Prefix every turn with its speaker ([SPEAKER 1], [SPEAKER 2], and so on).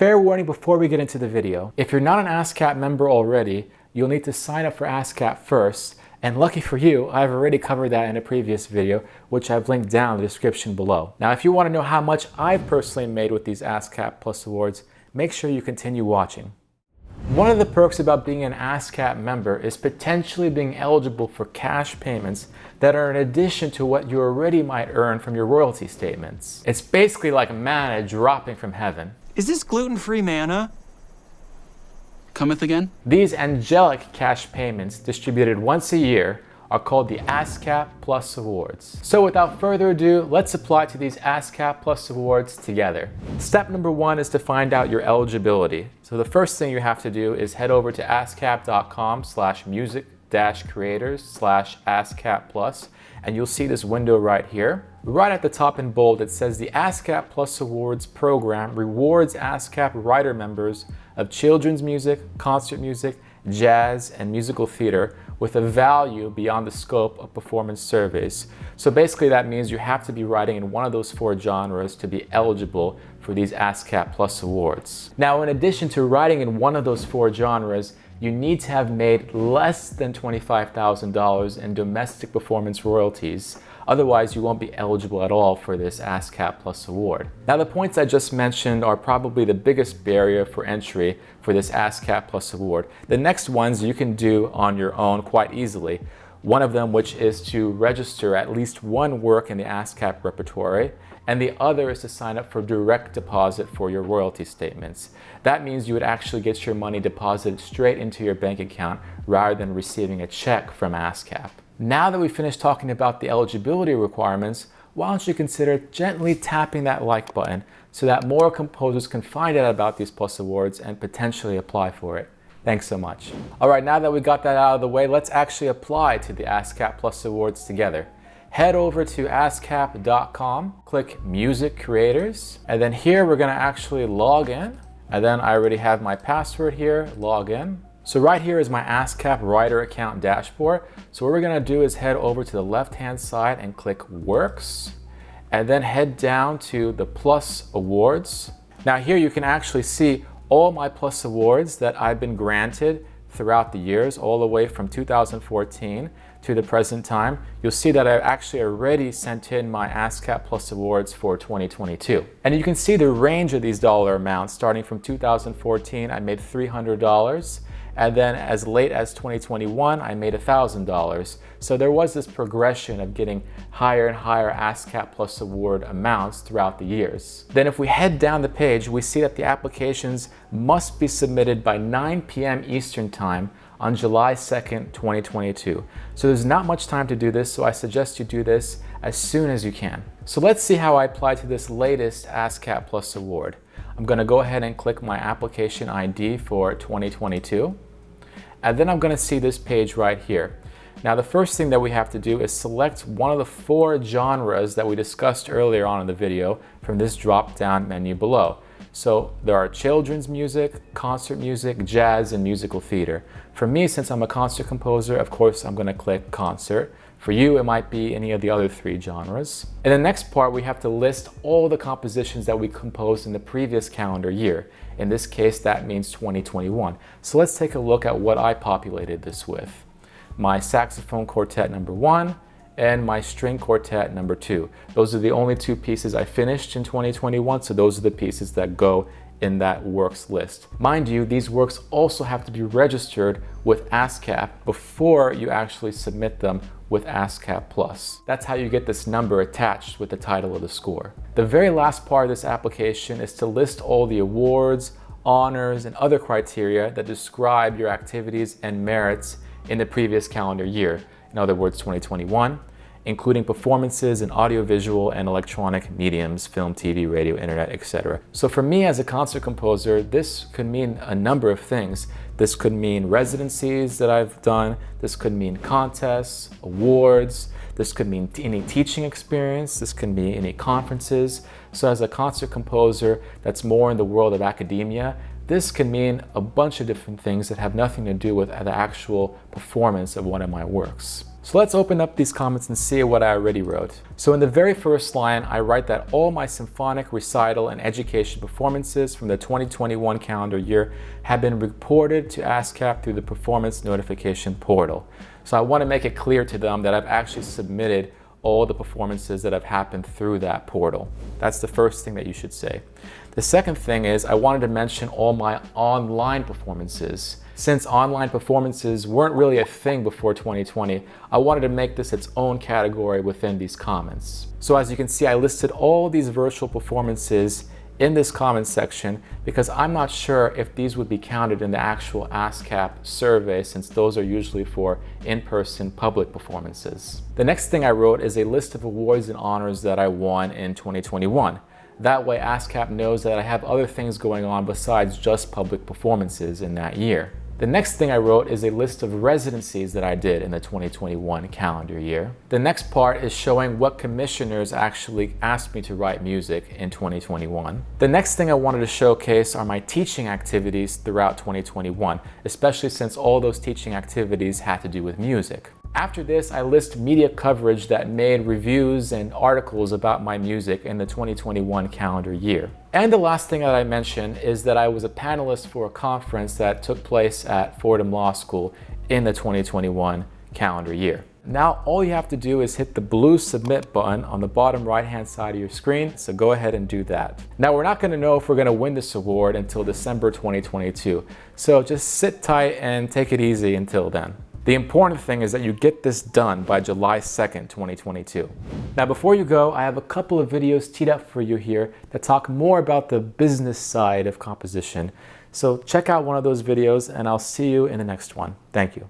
[SPEAKER 1] Fair warning before we get into the video. If you're not an ASCAP member already, you'll need to sign up for ASCAP first. And lucky for you, I've already covered that in a previous video, which I've linked down in the description below. Now, if you want to know how much I've personally made with these ASCAP Plus awards, make sure you continue watching. One of the perks about being an ASCAP member is potentially being eligible for cash payments that are in addition to what you already might earn from your royalty statements. It's basically like manna dropping from heaven.
[SPEAKER 2] Is this gluten-free manna? Cometh again?
[SPEAKER 1] These angelic cash payments distributed once a year are called the ASCAP Plus Awards. So without further ado, let's apply to these ASCAP Plus Awards together. Step number 1 is to find out your eligibility. So the first thing you have to do is head over to ascap.com/music-creators/ASCAP Plus, and you'll see this window right here. Right at the top in bold, it says the ASCAP Plus Awards program rewards ASCAP writer members of children's music, concert music, jazz, and musical theater with a value beyond the scope of performance surveys. So basically that means you have to be writing in one of those 4 genres to be eligible for these ASCAP Plus Awards. Now, in addition to writing in one of those 4 genres, you need to have made less than $25,000 in domestic performance royalties. Otherwise, you won't be eligible at all for this ASCAP Plus award. Now, the points I just mentioned are probably the biggest barrier for entry for this ASCAP Plus award. The next ones you can do on your own quite easily. One of them, which is to register at least one work in the ASCAP repertory, and the other is to sign up for direct deposit for your royalty statements. That means you would actually get your money deposited straight into your bank account rather than receiving a check from ASCAP. Now that we've finished talking about the eligibility requirements, why don't you consider gently tapping that like button so that more composers can find out about these Plus Awards and potentially apply for it. Thanks so much. All right, now that we got that out of the way, let's actually apply to the ASCAP Plus Awards together. Head over to ascap.com, click Music Creators, and then here we're gonna actually log in. And then I already have my password here, log in. So right here is my ASCAP writer account dashboard. So what we're gonna do is head over to the left-hand side and click Works, and then head down to the Plus Awards. Now here you can actually see all my Plus Awards that I've been granted throughout the years, all the way from 2014 to the present time. You'll see that I've actually already sent in my ASCAP Plus Awards for 2022. And you can see the range of these dollar amounts. Starting from 2014, I made $300. And then as late as 2021, I made $1,000. So there was this progression of getting higher and higher ASCAP Plus Award amounts throughout the years. Then if we head down the page, we see that the applications must be submitted by 9 p.m. Eastern Time on July 2nd, 2022. So there's not much time to do this, so I suggest you do this as soon as you can. So let's see how I apply to this latest ASCAP Plus Award. I'm gonna go ahead and click my application ID for 2022. And then I'm gonna see this page right here. Now, the first thing that we have to do is select one of the 4 genres that we discussed earlier on in the video from this drop-down menu below. So there are children's music, concert music, jazz, and musical theater. For me, since I'm a concert composer, of course, I'm gonna click concert. For you, it might be any of the other 3 genres. In the next part, we have to list all the compositions that we composed in the previous calendar year. In this case, that means 2021. So let's take a look at what I populated this with. My saxophone quartet number 1 and my string quartet number 2. Those are the only 2 pieces I finished in 2021, so those are the pieces that go in that works list. Mind you, these works also have to be registered with ASCAP before you actually submit them with ASCAP Plus. That's how you get this number attached with the title of the score. The very last part of this application is to list all the awards, honors, and other criteria that describe your activities and merits in the previous calendar year. In other words, 2021, including performances in audiovisual and electronic mediums, film, TV, radio, internet, etc. So for me as a concert composer, this could mean a number of things. This could mean residencies that I've done. This could mean contests, awards. This could mean any teaching experience. This could be any conferences. So as a concert composer that's more in the world of academia, this can mean a bunch of different things that have nothing to do with the actual performance of one of my works. So let's open up these comments and see what I already wrote. So in the very first line, I write that all my symphonic, recital, and education performances from the 2021 calendar year have been reported to ASCAP through the performance notification portal. So I want to make it clear to them that I've actually submitted all the performances that have happened through that portal. That's the first thing that you should say. The second thing is I wanted to mention all my online performances. Since online performances weren't really a thing before 2020, I wanted to make this its own category within these comments. So as you can see, I listed all these virtual performances in this comment section because I'm not sure if these would be counted in the actual ASCAP survey, since those are usually for in-person public performances. The next thing I wrote is a list of awards and honors that I won in 2021. That way ASCAP knows that I have other things going on besides just public performances in that year. The next thing I wrote is a list of residencies that I did in the 2021 calendar year. The next part is showing what commissioners actually asked me to write music in 2021. The next thing I wanted to showcase are my teaching activities throughout 2021, especially since all those teaching activities had to do with music. After this, I list media coverage that made reviews and articles about my music in the 2021 calendar year. And the last thing that I mentioned is that I was a panelist for a conference that took place at Fordham Law School in the 2021 calendar year. Now, all you have to do is hit the blue submit button on the bottom right-hand side of your screen, so go ahead and do that. Now, we're not going to know if we're going to win this award until December 2022, so just sit tight and take it easy until then. The important thing is that you get this done by July 2nd, 2022. Now, before you go, I have a couple of videos teed up for you here that talk more about the business side of composition. So check out one of those videos and I'll see you in the next one. Thank you.